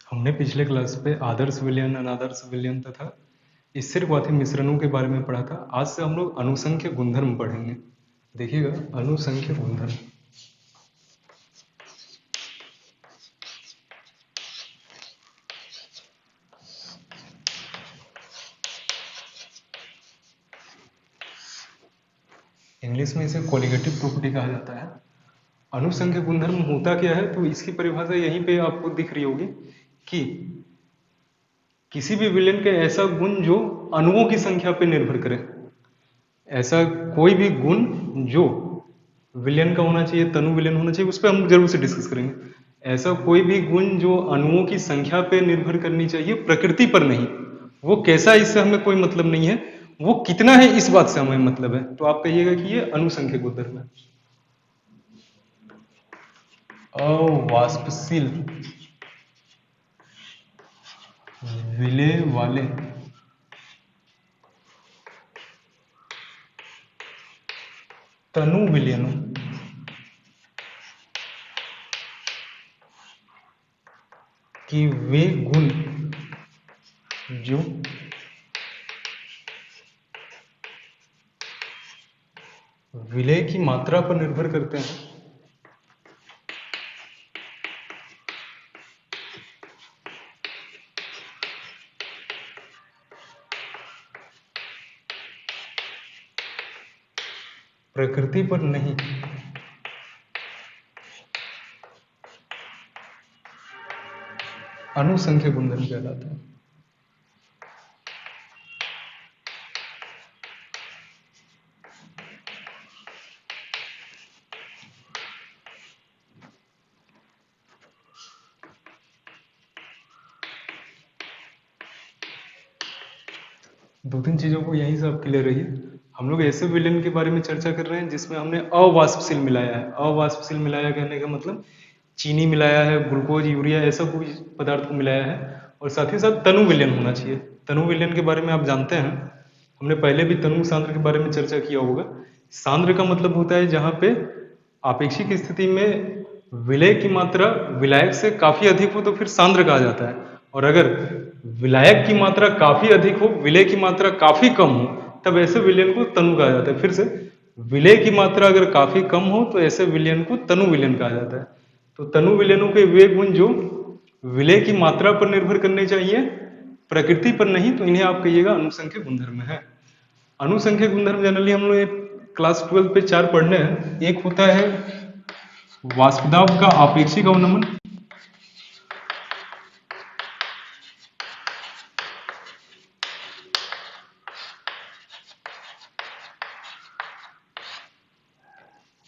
हमने पिछले क्लास पे आदर्श विलयन, अनादर्श विलयन तथा स्थिरघाती मिश्रणों के बारे में पढ़ा था। आज से हम लोग अनुसंख्य गुणधर्म पढ़ेंगे। देखिएगा, अनुसंख्य गुणधर्म। इंग्लिश में इसे कोलिगेटिव प्रॉपर्टी कहा जाता है। अनुसंख्य गुणधर्म होता क्या है, तो इसकी परिभाषा यहीं पे आपको दिख रही होगी कि किसी भी विलयन के ऐसा गुण जो अणुओं की संख्या पर निर्भर करे। ऐसा कोई भी गुण जो विलयन का होना चाहिए, तनु विलयन होना चाहिए, उस पर हम जरूर से डिस्कस करेंगे। ऐसा कोई भी गुण जो अणुओं की संख्या पे निर्भर करनी चाहिए, प्रकृति पर नहीं। वो कैसा, इससे हमें कोई मतलब नहीं है, वो कितना है इस बात से हमें मतलब है। तो आप कहिएगा कि ये अनुसंख्य गुणधर्म है। अवाष्पशील विलेय वाले तनु विलयनों कि वे गुण जो विलय की मात्रा पर निर्भर करते हैं, प्रकृति पर नहीं। अनुसंख्य गुणधर्म कहलाता है। दो तीन चीजों को यहीं से आप क्लियर रहिए। हम लोग ऐसे विलयन के बारे में चर्चा कर रहे हैं जिसमें हमने अवाष्पशील मिलाया है। अवाष्पशील मिलाया कहने का मतलब चीनी मिलाया है, ग्लूकोज, यूरिया, ऐसा कोई पदार्थ को मिलाया है। और साथ ही साथ तनु विलयन होना चाहिए। तनु विलयन के बारे में आप जानते हैं, हमने पहले भी तनु सांद्र के बारे में चर्चा किया होगा। सांद्र का मतलब होता है जहां पे आपेक्षिक स्थिति में विलय की मात्रा विलायक से काफी अधिक हो तो फिर सांद्र कहा जाता है। और अगर विलायक की मात्रा काफी अधिक हो, विलय की मात्रा काफी कम हो, तब ऐसे विलयन को तनु कहा जाता है। फिर से, विलय की मात्रा अगर काफी कम हो तो ऐसे विलयन को तनु विलयन कहा जाता है। तो तनु विलयनों के वे गुण जो विलय की मात्रा पर निर्भर करने चाहिए, प्रकृति पर नहीं, तो इन्हें आप कहिएगा अनुसंख्य गुणधर्म है। अनुसंख्य गुणधर्म जनरली हम लोग क्लास 12 पे 4 पढ़ने हैं। एक होता है वाष्पदाब का आपेक्षिक अवनमन,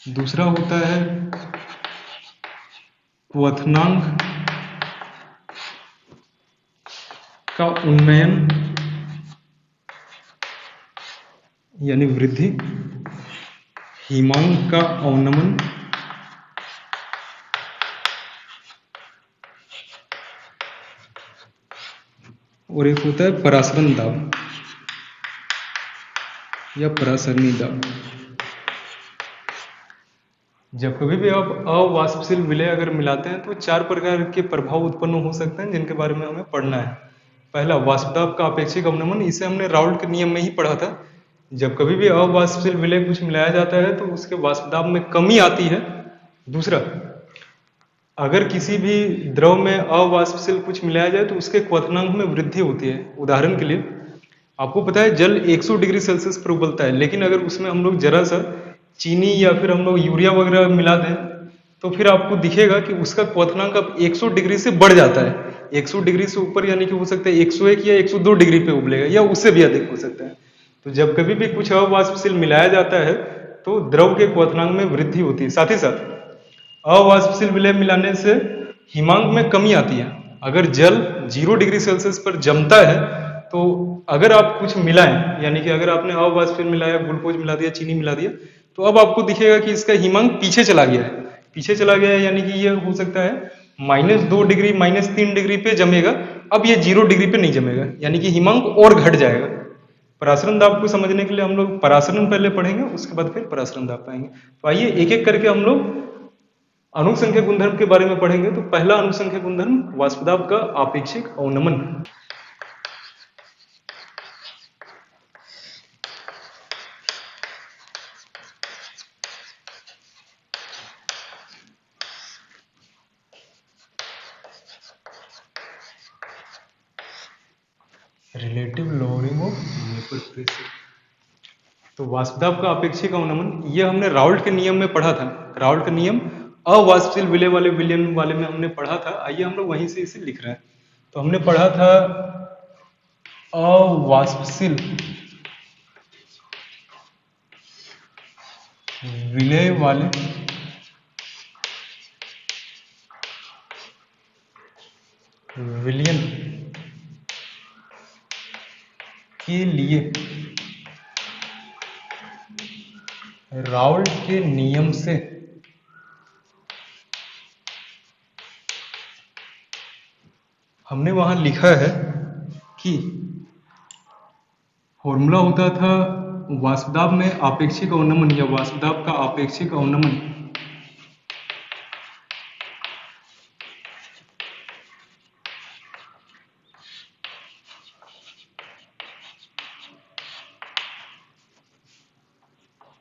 दूसरा होता है क्वथनांक का उन्नयन यानी वृद्धि, हिमांक का अवनमन, और एक होता है परासरण दाब या परासरणी दाब। जब कभी भी आप अवाष्पशील विलय अगर मिलाते हैं तो 4 प्रकार के प्रभाव उत्पन्न हो सकते हैं जिनके बारे में हमें पढ़ना है। पहला, वाष्पदाब का आपेक्षिक अवनमन। इसे हमने राउल्ट के नियम में ही पढ़ा था। जब कभी भी अवाष्पशील विलय कुछ मिलाया जाता है तो उसके वाष्पदाब में कमी आती है। दूसरा, अगर किसी भी द्रव में अवाष्पशील कुछ मिलाया जाए तो उसके क्वथनांक में वृद्धि होती है। उदाहरण के लिए, आपको पता है जल 100 डिग्री सेल्सियस पर उबलता है, लेकिन अगर उसमें हम लोग जरा सा चीनी या फिर हम लोग यूरिया वगैरह मिला दें तो फिर आपको दिखेगा कि उसका क्वथनांक अब 100 डिग्री से बढ़ जाता है। 100 डिग्री से ऊपर यानी कि हो सकता है 101 या 102 डिग्री पे उबलेगा, या उससे भी अधिक हो सकता है। तो जब कभी भी कुछ अवाष्पशील मिलाया जाता है तो द्रव के क्वथनांक में वृद्धि होती है। साथ ही साथ अवाष्पशील विलय मिलाने से हिमांक में कमी आती है। अगर जल 0 डिग्री सेल्सियस पर जमता है तो अगर आप कुछ मिलाएं, यानी कि अगर आपने अवाष्पशील मिलाया, ग्लूकोज मिला दिया, चीनी मिला दिया, तो अब आपको दिखेगा कि इसका हिमांक पीछे चला गया है। पीछे चला गया है यानी कि ये हो सकता है -2 डिग्री, -3 डिग्री पे जमेगा। अब ये 0 डिग्री पे नहीं जमेगा, यानी कि हिमांक और घट जाएगा। परासरण दाब को समझने के लिए हम लोग परासरण पहले पढ़ेंगे, उसके बाद फिर परासरण दाब पाएंगे। तो आइए एक एक करके हम लोग अनुसंख्यक गुणधर्म के बारे में पढ़ेंगे तो पहला अनुसंख्यक गुणधर्म वाष्पदाब का आपेक्षिक अवनमन। Relative lowering of vapour pressure. तो वाष्पदाब का अपेक्षिक अवनमन ये हमने राउल्ट के नियम में पढ़ा था। राउल्ट का नियम अवाष्पशील विलय वाले विलयन वाले में हमने पढ़ा था। आइए हम लोग वहीं से इसे लिख रहे हैं। तो हमने पढ़ा था अवाष्पशील विलय वाले विलयन के लिए राउल्ट के नियम से हमने वहां लिखा है कि फॉर्मूला होता था वाष्पदाब में आपेक्षिक अवनमन या वाष्पदाब का आपेक्षिक अवनमन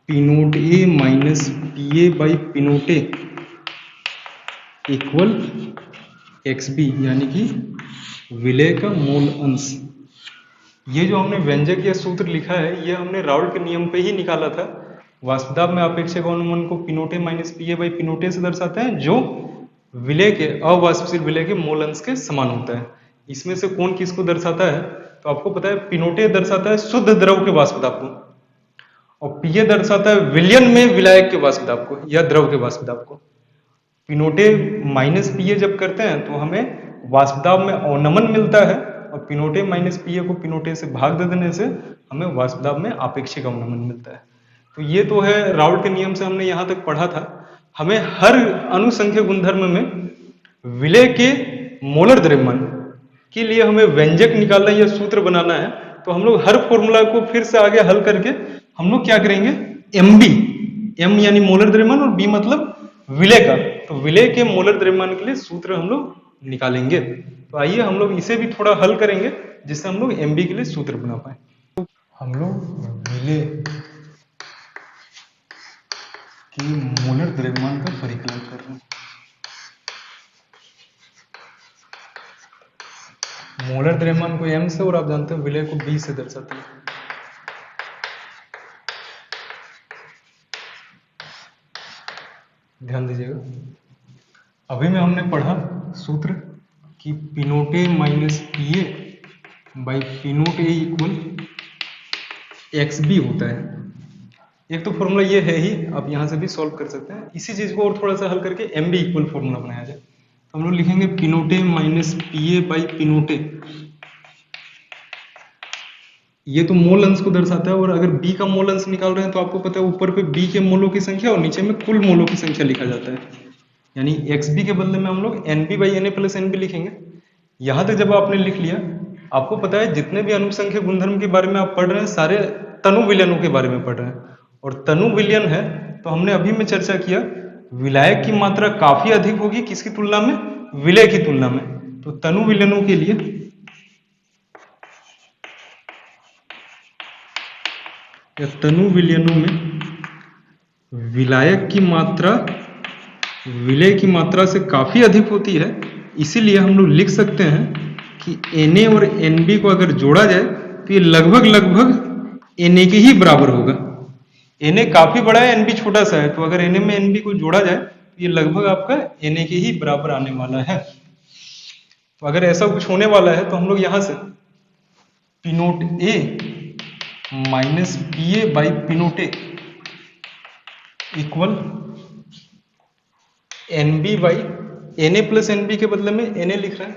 P naught A minus P A by P naught A equal x B, यानी कि विलय का मूल अंश। ये जो हमने व्यंजक या सूत्र लिखा है ये हमने राउल्ट के नियम पे ही निकाला था। वाष्पदाब में आपेक्षिक अवनमन को P naught A minus P A by P naught A से दर्शाते हैं, जो विलय के अवाष्पशील विलय के मूल अंश के समान होता है। इसमें से कौन किसको दर्शाता है? तो आपको पता है पी नोट ए दर्शाता है शुद्ध द्रव के वाष्पदाब को, और पी ए दर्शाता है विलयन में विलायक के वाष्पदाब को या द्रव के वाष्पदाब को। P naught A minus P ए जब करते हैं तो हमें वाष्पदाब में अवनमन मिलता है, और P naught A minus P ए को पी नोट ए से भाग दे देने से हमें वाष्पदाब में आपेक्षिक अवनमन मिलता है। तो ये तो है राउल्ट के नियम से हमने यहाँ तक पढ़ा था। हमें हर अनुसंख्यक गुणधर्म में विलय के मोलर द्रव्यमान के लिए हमें व्यंजक निकालना या सूत्र बनाना है। तो हम लोग हर फॉर्मूला को फिर से आगे हल करके हम लोग क्या करेंगे, एम बी, एम यानी मोलर द्रव्यमान और बी मतलब विलय का, तो विलय के मोलर द्रव्यमान के लिए सूत्र हम लोग निकालेंगे। तो आइए हम लोग इसे भी थोड़ा हल करेंगे जिससे हम लोग एम बी के लिए सूत्र बना पाए। तो हम लोग विलय के मोलर द्रव्यमान का परिकलन कर रहे हैं। मोलर द्रव्यमान को एम से और आप जानते हैं विलय को बी से दर्शाते हैं। ध्यान दीजिएगा, अभी में हमने पढ़ा सूत्र कि P naught A minus P A by P naught A equal x B होता है। एक तो फॉर्मूला ये है ही, आप यहां से भी सॉल्व कर सकते हैं। इसी चीज को और थोड़ा सा हल करके एम बी इक्वल फॉर्मूला बनाया जाए। तो हम लोग लिखेंगे P naught A minus P A by P naught A, ये तो मोल अंश को दर्शाता है, और अगर बी का मोल अंश निकाल रहे हैं तो आपको पता है ऊपर पे बी के मोलों की संख्या और नीचे में कुल मोलों की संख्या लिखा जाता है। यानी एक्स बी के बदले में हम लोग n B by n A plus n B लिखेंगे। यहां तक जब आपने लिख लिया, आपको पता है जितने भी अनुसंख्यक गुणधर्म के बारे में आप पढ़ रहे हैं सारे तनु विलयनों के बारे में पढ़ रहे हैं, और तनु विलयन है तो हमने अभी में चर्चा किया विलायक की मात्रा काफी अधिक होगी किसकी तुलना में, विलय की तुलना में। तो तनु विलयनों के लिए या तनु विलयनों में विलायक की मात्रा विलय की मात्रा से काफी अधिक होती है। इसीलिए हम लोग लिख सकते हैं कि Na और Nb को अगर जोड़ा जाए तो ये लगभग लगभग Na के ही बराबर होगा। Na काफी बड़ा है, Nb छोटा सा है, तो अगर Na में Nb को जोड़ा जाए तो ये लगभग आपका Na के ही बराबर आने वाला है। तो अगर ऐसा कुछ होने वाला है तो हम लोग यहां से P naught A minus P A by P naught A equal n B by n A plus n B के बदले में एन ए लिख रहे हैं।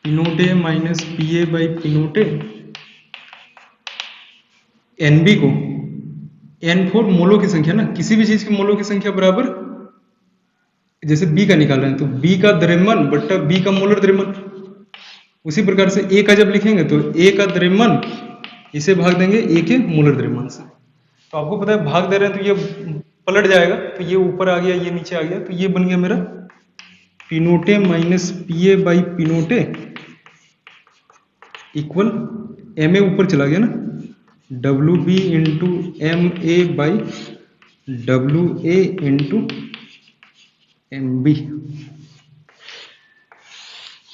P naught A minus P A by P naught A, n B को n for मोलों की संख्या ना, किसी भी चीज की मोलों की संख्या बराबर, जैसे बी का निकाल रहे हैं तो बी का द्रव्यमान बट्टा बी का मोलर द्रव्यमान। उसी प्रकार से ए का जब लिखेंगे तो ए का द्रव्यमान इसे भाग देंगे ए के मोलर द्रव्यमान से। तो आपको पता है भाग दे रहे हैं तो ये पलट जाएगा, तो ये ऊपर आ गया, ये नीचे आ गया, तो ये बन गया मेरा P naught A minus P A by P naught A equal M A ऊपर चला गया ना, W B into M A by W A into M B.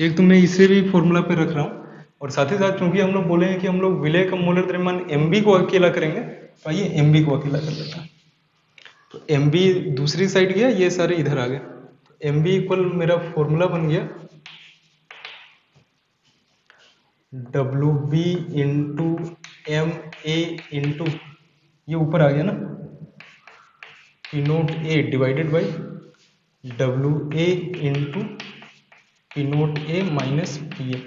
एक तो मैं इसे भी फॉर्मूला पे रख रहा हूँ, और साथ ही साथ क्योंकि हम लोग बोले हैं कि हम लोग विलय का मोलर द्रव्यमान एम बी को अकेला करेंगे, तो आइए एम बी को अकेला कर लेते हैं। तो एम बी दूसरी साइड गया, ये सारे इधर आ गए, तो एम बी इक्वल मेरा फॉर्मूला बन गया डब्ल्यू B into M A into, ये ऊपर आ गया ना, P naught A divided by W A into P naught A minus P A.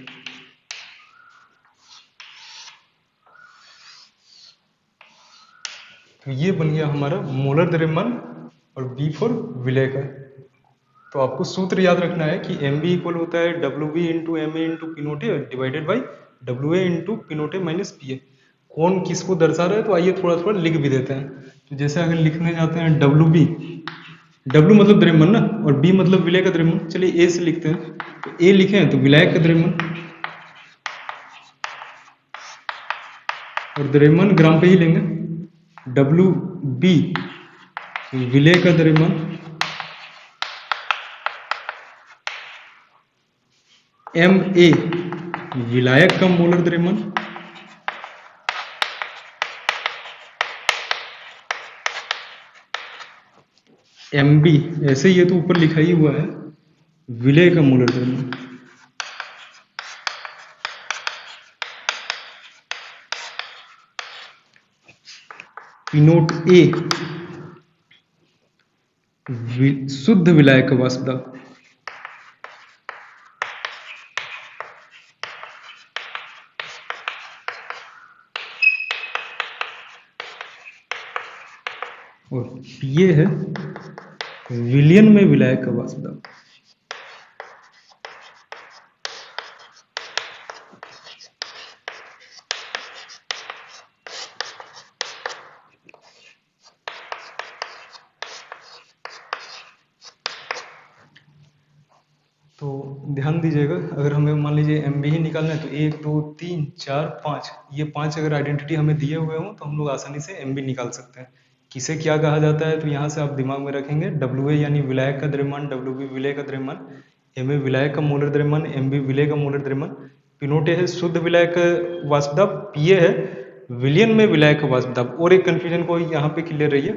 तो ये बन गया हमारा मोलर द्रव्यमान, और बी फॉर विलय का। तो आपको सूत्र याद रखना है कि एम बी इक्वल होता है W B into M A into P naught A divided by W A into P naught A minus P A. कौन किसको दर्शा रहा है, तो आइए थोड़ा थोड़ा लिख भी देते हैं। तो जैसे अगर लिखने जाते हैं डब्ल्यू बी, डब्ल्यू मतलब द्रव्यमान ना, और बी मतलब विलय का द्रव्यमान, चलिए ए से लिखते हैं। तो ए लिखे हैं तो विलायक का द्रव्यमान, और द्रव्यमान ग्राम पे ही लेंगे, डब्ल्यू बी विलय का द्रव्यमान, एम ए विलायक का मोलर द्रव्यमान, एम बी ऐसे ये तो ऊपर लिखा ही हुआ है विलय का मोलर द्रव्यमान। पी नोट ए शुद्ध विलायक का वाष्प दाब, और ये है विलियन में विलायक का वाष्प दाब। तो ध्यान दीजिएगा, अगर हमें मान लीजिए एम बी ही निकालना है, तो 1 2 3 4 5, ये 5 अगर आइडेंटिटी हमें दिए हुए हों तो हम लोग आसानी से एम बी निकाल सकते हैं। किसे क्या कहा जाता है, तो यहाँ से आप दिमाग में रखेंगे डब्ल्यू ए यानी विलायक का द्रव्यमान, डब्ल्यू बी विलय का द्रव्यमान, एम ए विलायक का मोलर द्रव्यमान, एम बी विलय का मोलर द्रव्यमान, पी नोट ए है शुद्ध विलायक का वाष्प दाब, पी ए है विलियन में विलायक का वाष्प दाब। और एक कंफ्यूजन को यहाँ पे क्लियर रहिए,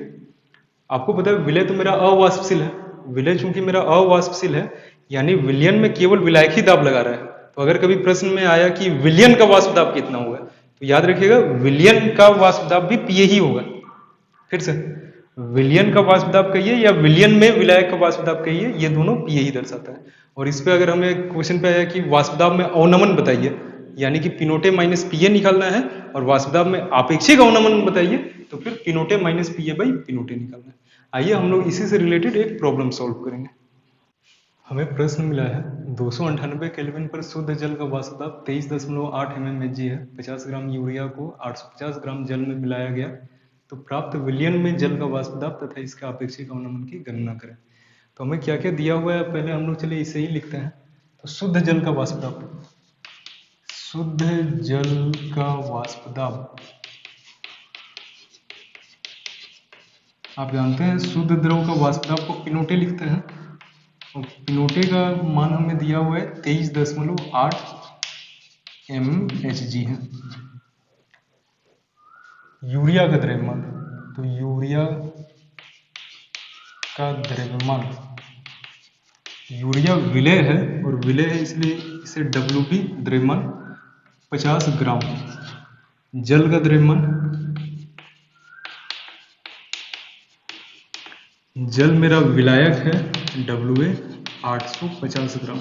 आपको पता है विलय तो मेरा अवाष्पशील है, विलय चूंकि मेरा अवाष्पशील है यानी विलियन में केवल विलायक ही दाब लगा रहा है। तो अगर कभी प्रश्न में आया कि विलियन का वाष्प दाब कितना होगा, तो याद रखिएगा विलियन का वाष्प दाब भी पीए ही होगा। फिर से विलियन का वाष्प दाब कहिए या विलियन में विलायक का वाष्प दाब कहिए, ये दोनों पीए ही दर्शाता है। और इस पे अगर हमें क्वेश्चन पे आया कि वाष्प दाब में अवनमन बताइए, यानी कि पिनोटे माइनस पीए निकालना है, और वाष्प दाब में आपेक्षिक अवनमन बताइए, तो फिर पिनोटे माइनस पीए बाई पिनोटे निकालना है। आइए हम लोग इसी से रिलेटेड एक प्रॉब्लम सॉल्व करेंगे। हमें प्रश्न मिला है 298 केल्विन पर शुद्ध जल का वाष्प दाब 23.8 mmHg है। 50 ग्राम यूरिया को 850 ग्राम जल में मिलाया गया, तो प्राप्त विलियन में जल का वाष्प दाब तथा इसका आपेक्षिक अवनमन की गणना करें। तो हमें क्या क्या दिया हुआ है, पहले हम लोग चलिए इसे ही लिखते हैं। तो शुद्ध जल का वाष्प दाब, शुद्ध जल का वाष्प दाब आप जानते हैं, शुद्ध द्रव का वाष्प दाब को पिनोटे लिखते हैं, और पिनोटे का मान हमें दिया हुआ है 23.8 mmHg है। यूरिया का द्रव्यमान, तो यूरिया का द्रव्यमान, यूरिया विलय है और विलय है इसलिए इसे WB द्रव्यमान 50 ग्राम। जल का द्रव्यमान, जल मेरा विलायक है WA 850 ग्राम।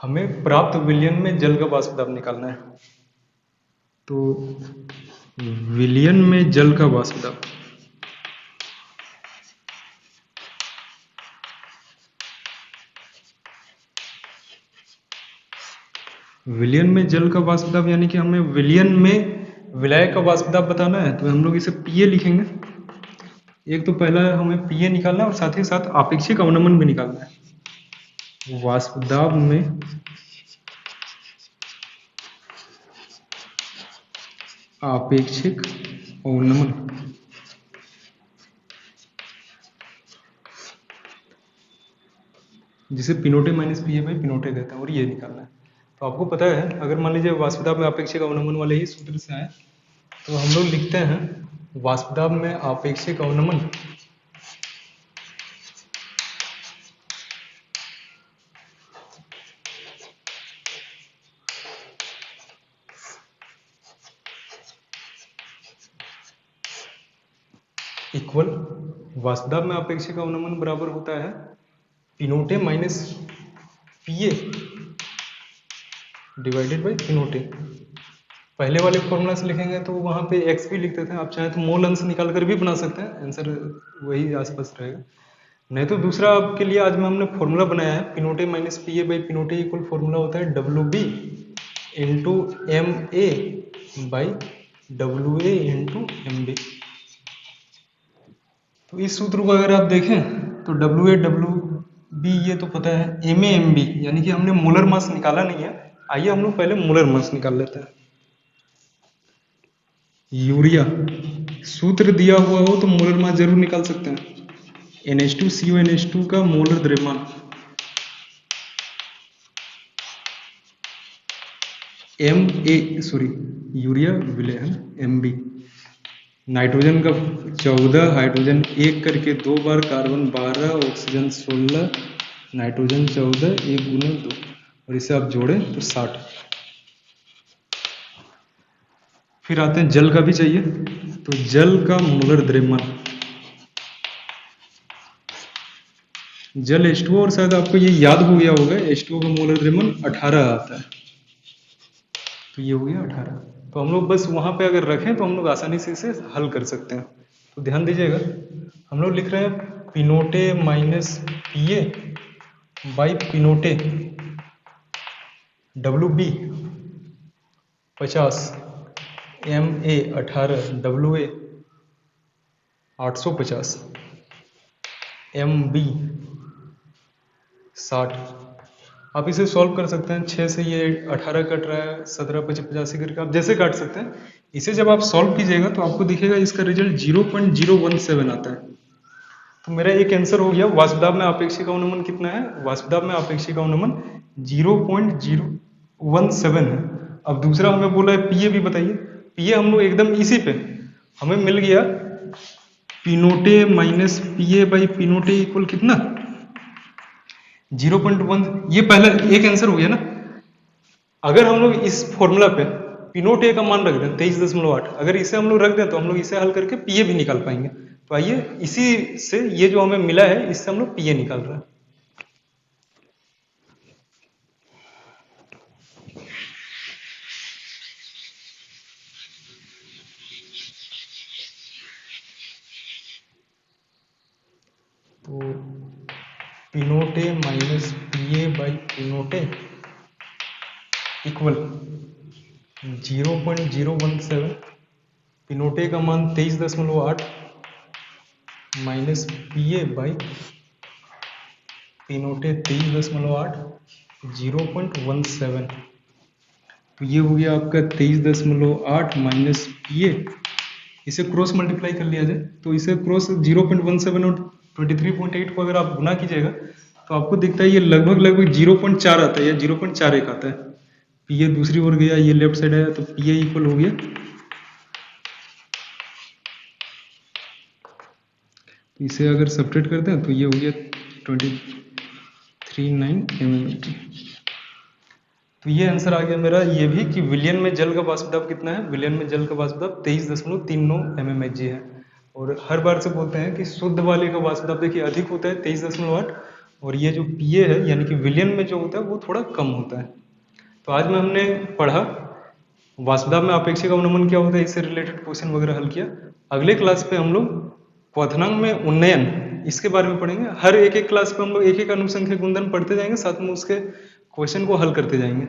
हमें प्राप्त विलियन में जल का वाष्प दाब निकालना है, तो विलियन में जल का वाष्प दाब, विलियन में जल का वाष्प दाब यानी कि हमें विलियन में विलायक का वाष्प दाब बताना है, तो हम लोग इसे पीए लिखेंगे। एक तो पहला हमें पीए निकालना है और साथ ही साथ आपेक्षिक अवनमन भी निकालना है। वाष्प दाब में आपेक्षिक अवनमन, जिसे पिनोटे माइनस पीए बाई पिनोटे कहते हैं, और ये निकालना है। तो आपको पता है, अगर मान लीजिए वाष्प दाब में आपेक्षिक अवनमन वाले ही सूत्र से आए तो हम लोग लिखते हैं वाष्प दाब में आपेक्षिक अवनमन इक्वल वाष्प दाब में आपेक्षिक अवनमन बराबर होता है P naught minus PA divided by पिनोटे। पहले वाले फॉर्मूला से लिखेंगे तो वहाँ पे एक्स भी लिखते थे, आप चाहें तो मोल अंश निकाल कर भी बना सकते हैं, आंसर वही आसपास रहेगा। नहीं तो दूसरा आपके लिए आज में हमने फॉर्मूला बनाया है P naught minus P A by P naught equal formula होता है W B into M A by W A into M B. तो इस सूत्र को अगर आप देखें तो डब्ल्यू ए डब्ल्यू बी ये तो पता है, एम ए एम बी यानी कि हमने मोलर मास निकाला नहीं है। आइए हम लोग पहले मोलर मास निकाल लेते हैं। यूरिया सूत्र दिया हुआ हो तो मोलर मास जरूर निकाल सकते हैं। NH2CO NH2 का मोलर द्रव्यमान यूरिया विलय है MB। नाइट्रोजन का 14, हाइड्रोजन 1 करके 2 बार, कार्बन 12, ऑक्सीजन 16, नाइट्रोजन 14, 1 गुना 2, और इसे आप जोड़ें तो 60। फिर आते हैं जल का भी चाहिए, तो जल का मोलर द्रव्यमान, जल H2O, और शायद आपको ये याद हो गया होगा H2O का मोलर द्रव्यमान 18 आता है, तो ये हो गया 18। तो हम लोग बस वहां पे अगर रखें तो हम लोग आसानी से इसे हल कर सकते हैं। तो ध्यान दीजिएगा, हम लोग लिख रहे हैं P naught minus PA by P naught W B 50, M A 18, W A 850, M B 60। आप इसे सॉल्व कर सकते हैं, 6 से ये 18 कट रहा है, 17 25 85 करके आप जैसे काट सकते हैं। इसे जब आप सॉल्व कीजिएगा तो आपको दिखेगा इसका रिजल्ट 0.017 आता है। तो मेरा एक आंसर हो गया। वाष्प दाब में आपेक्षिक अवनमन कितना है? वाष्प दाब में आपेक्षिक अवनमन 0.017 है। अब दूसरा हमें बोला है पीए भी बताइए। पीए हम लोग एकदम इसी पे हमें मिल गया पिनोटे minus PA by P naught equal कितना 0.1। ये पहला एक आंसर हो गया ना। अगर हम लोग इस फॉर्मूला पे पिनोटे का मान रख दें 23.8, अगर इसे हम लोग रख दें तो हम लोग इसे हल करके पीए भी निकाल पाएंगे। तो आइए इसी से ये जो हमें मिला है इससे हम लोग पीए निकाल रहे हैं। तो पिनोटे minus PA by P naught equal 0.017। पिनोटे का मान 23.8 माइनस पीए बाई पिनोटे 23.8 0.17। तो ये हो गया आपका 23.8 माइनस पीए। इसे क्रॉस मल्टीप्लाई कर लिया जाए तो इसे क्रॉस 0.17 और 23.8 को अगर आप गुना कीजिएगा तो आपको दिखता है ये लगभग 0.4 आता है या 0.41 आता है। पीए दूसरी ओर गया, ये लेफ्ट साइड आया, तो पीए इक्वल हो गया, इसे अगर सब्ट्रैक्ट करते हैं तो ये हो गया 239 mmHg। तो ये आंसर आ गया मेरा ये भी कि विलियन में जल का वाष्प दाब कितना है। विलियन में जल का वाष्प दाब 23.39 mmHg है। और हर बार से बोलते हैं कि शुद्ध वाले का वाष्प दाब देखिए अधिक होता है 23.8, और ये जो पीए है यानी कि विलियन में जो होता है वो थोड़ा कम होता है। तो आज में हमने पढ़ा वाष्प दाब में आपेक्षिक अवनमन क्या होता है, इससे रिलेटेड क्वेश्चन वगैरह हल किया। अगले क्लास पे हम लोग क्वथनांक में उन्नयन इसके बारे में पढ़ेंगे। हर एक क्लास पे हम लोग एक अनुसंख्यक गुणधर्म पढ़ते जाएंगे, साथ में उसके क्वेश्चन को हल करते जाएंगे।